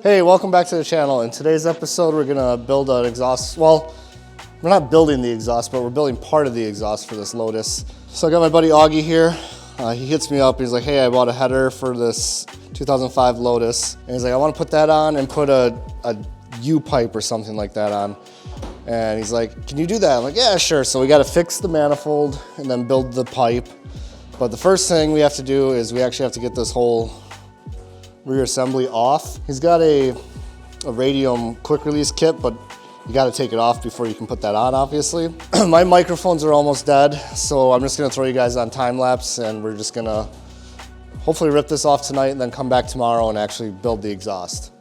Hey, welcome back to the channel. In today's episode, we're gonna build an exhaust. Well, we're not building the exhaust, but we're building part of the exhaust for this Lotus. So I got my buddy Augie here. He hits me up, he's like, hey, I bought a header for this 2005 Lotus. And he's like, I wanna put that on and put a U-pipe or something like that on. And he's like, can you do that? I'm like, yeah, sure. So we gotta fix the manifold and then build the pipe. But the first thing we have to do is we actually have to get this whole rear assembly off. He's got a radium quick release kit, but you got to take it off before you can put that on, obviously. My microphones are almost dead, so I'm just gonna throw you guys on time lapse, and we're just gonna hopefully rip this off tonight and then come back tomorrow and actually build the exhaust.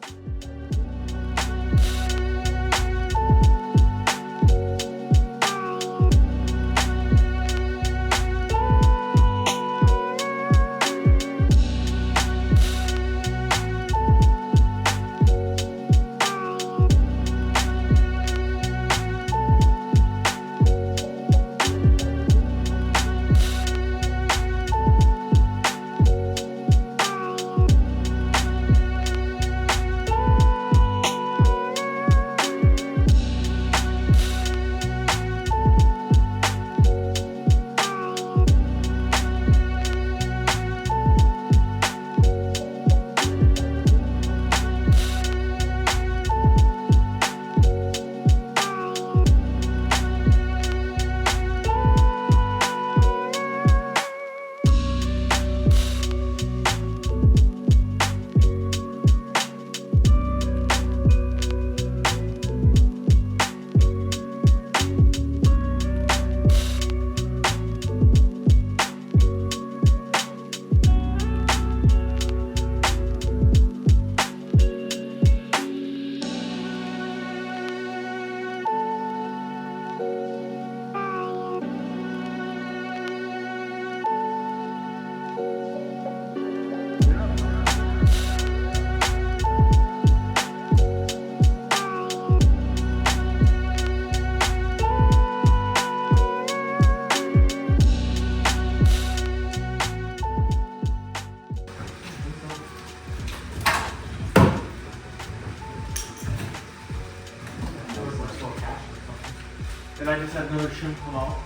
Did I just have another shrimp come out?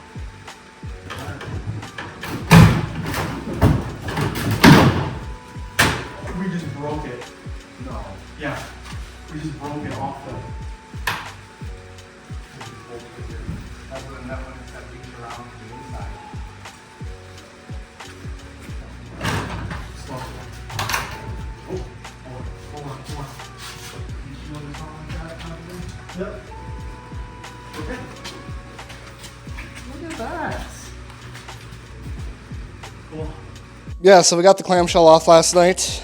We just broke it. No. Yeah. We just broke it off the... That's what that one is that reach around to the inside. Slow. Oh, hold on. You sure this on like that kind of thing? Yep. Okay. Look at that. Cool. Yeah, so we got the clamshell off last night.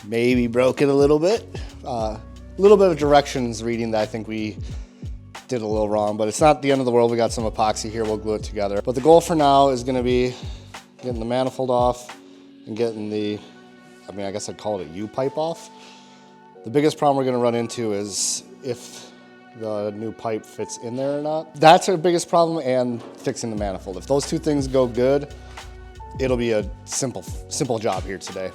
Maybe broke it a little bit. A little bit of directions reading that I think we did a little wrong, but it's not the end of the world. We got some epoxy here, we'll glue it together. But the goal for now is gonna be getting the manifold off and getting the, I guess I'd call it a U-pipe off. The biggest problem we're gonna run into is if the new pipe fits in there or not. That's our biggest problem, and fixing the manifold. If those two things go good, it'll be a simple job here today.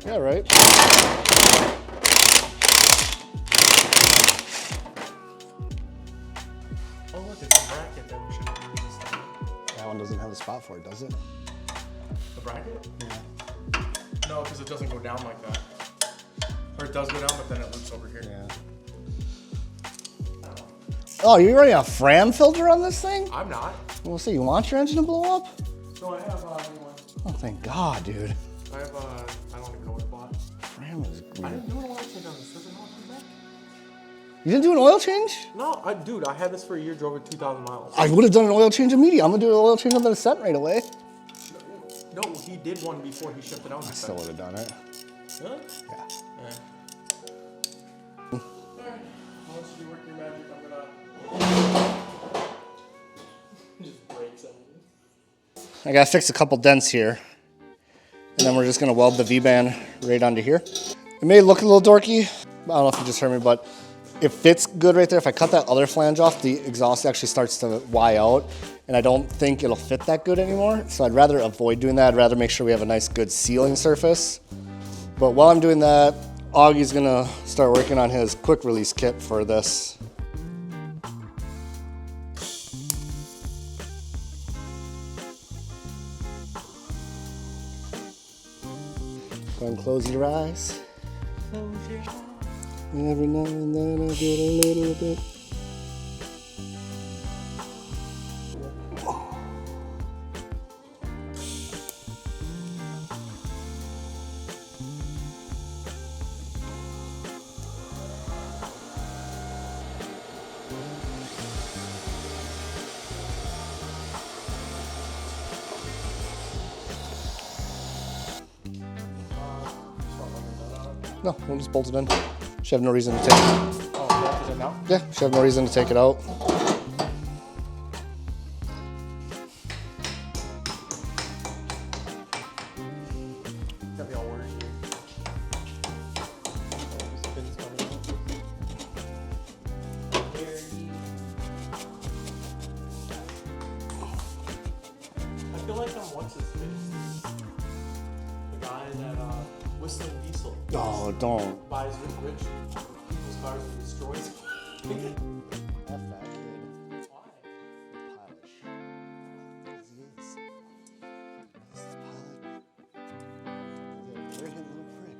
Yeah, right. Oh look, it's a bracket that we should have used this time. That one doesn't have a spot for it, does it? The bracket? Yeah. No, because it doesn't go down like that. Or it does go down, but then it loops over here. Yeah. Oh, you're running a Fram filter on this thing? I'm not. We'll see. You want your engine to blow up? No, I have new one. Oh, thank God, dude. I have I don't even know what I bought. Fram is green. I didn't do an oil change on this. Does it not come back? You didn't do an oil change? No, dude, I had this for a year, drove it 2,000 miles. I would have done an oil change immediately. I'm gonna do an oil change on the set right away. No, he did one before he shipped it out. I still would have done it. Really? Yeah. Alright, once you work your magic, I'm gonna just break something. I gotta fix a couple dents here. And then we're just gonna weld the V-band right onto here. It may look a little dorky. I don't know if you just heard me, but it fits good right there. If I cut that other flange off, the exhaust actually starts to Y out, and I don't think it'll fit that good anymore. So I'd rather avoid doing that. I'd rather make sure we have a nice, good sealing surface. But while I'm doing that, Augie's gonna start working on his quick release kit for this. Go and close your eyes. Close your eyes. Every now and then I get a little bit. No, we'll just bolt it in. Should have no reason to take it. Oh, bolted it now? Yeah, should have no reason to take it out. Got me all worried. Spins coming out. I feel like I'm what's his face? The guy that Whistling Diesel Oh, don't. buys rich people's cars and destroys them. F that kid. Why? Pilot. He is. This is pilot. You're a very little prick.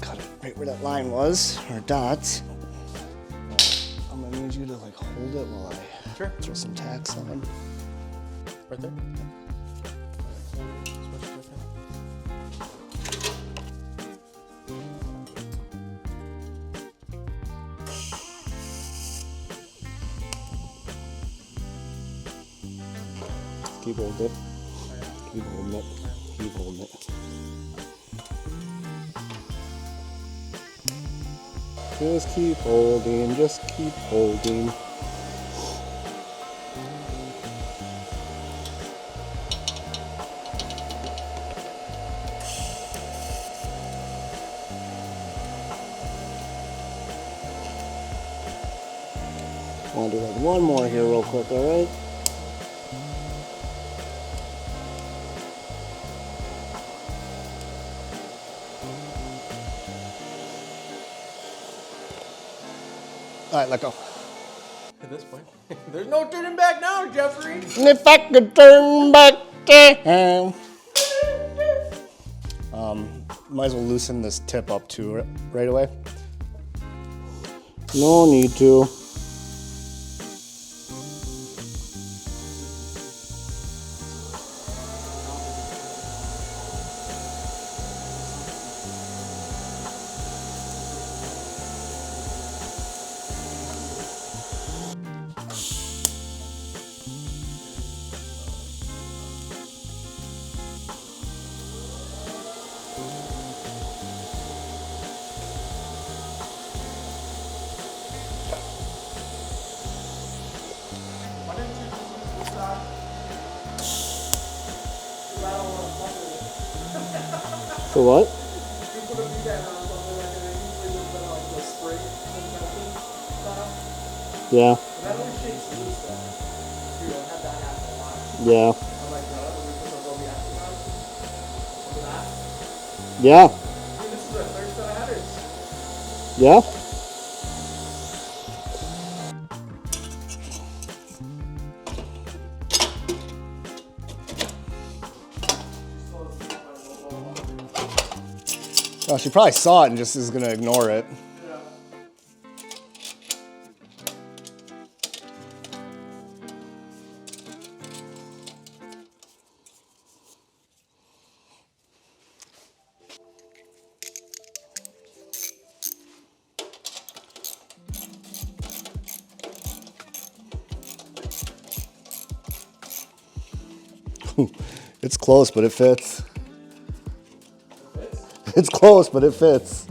Cut it right where that line was, or dots. I'm gonna need you to like hold it while I Sure. throw some tacks on. Right there? Keep holding it. Keep holding it. Keep holding it. Just keep holding, just keep holding. I'll do like one more here real quick, alright? Alright, let go. At this point, there's no turning back now, Jeffrey. And if I could turn back time. Might as well loosen this tip up too right away. No need to. Why didn't you just use this side? I don't want to fuck with For what? it. You put a V-band on something like that, usually with the spring style. Yeah. But that only shakes loose though. You don't have that happen a lot. Yeah. I'm like, no, when we put the low reaction on. Look at that. Yeah. Dude, this is our third set of headers. Yeah. Well, she probably saw it and just is gonna ignore it. Yeah. It's close, but it fits. It's close, but it fits.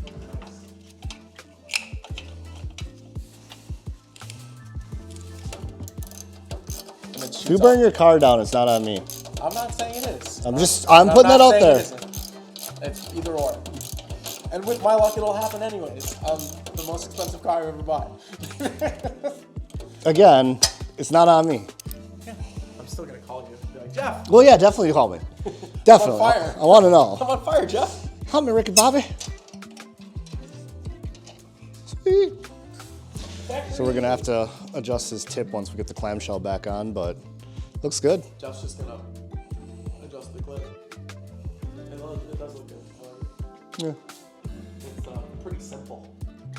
If you burn your car down, it's not on me. I'm not saying it is. I'm putting that out there. It's either or. And with my luck, it'll happen anyways. The most expensive car I ever bought. Again, it's not on me. I'm still gonna call you. Be like, Jeff, Well, yeah, definitely call me. Definitely. I'm on fire. I want to know. I'm on fire, Jeff. Help me, Ricky Bobby. Sweet. So we're gonna have to adjust his tip once we get the clamshell back on, but looks good. Jeff's just gonna adjust the clip. It does look good. Yeah. It's pretty simple.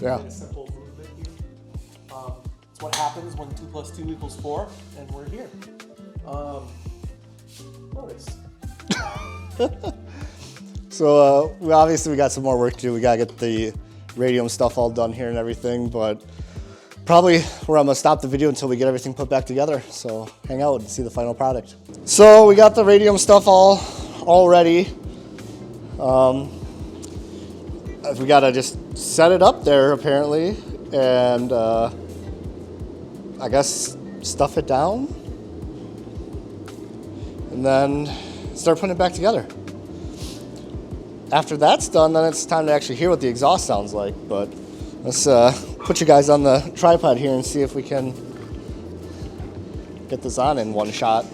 Yeah. Really simple movement here. It's what happens when 2 + 2 = 4, and we're here. Lotus. So we got some more work to do. We gotta get the radium stuff all done here and everything, but probably where I'm gonna stop the video until we get everything put back together. So hang out and see the final product. So we got the radium stuff all ready. We gotta just set it up there apparently, and I guess stuff it down, and then start putting it back together. After that's done, then it's time to actually hear what the exhaust sounds like. But let's put you guys on the tripod here and see if we can get this on in one shot.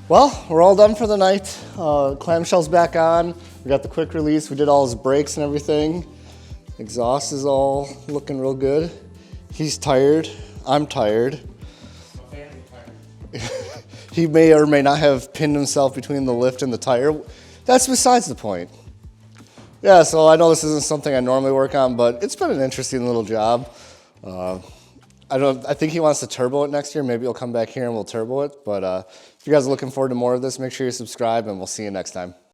Well, we're all done for the night. Clamshell's back on. We're We got the quick release. We did all his brakes and everything. Exhaust is all looking real good. He's tired. I'm tired. He may or may not have pinned himself between the lift and the tire. That's besides the point. Yeah, so I know this isn't something I normally work on, but it's been an interesting little job. I think he wants to turbo it next year. Maybe he'll come back here and we'll turbo it. But if you guys are looking forward to more of this, make sure you subscribe and we'll see you next time.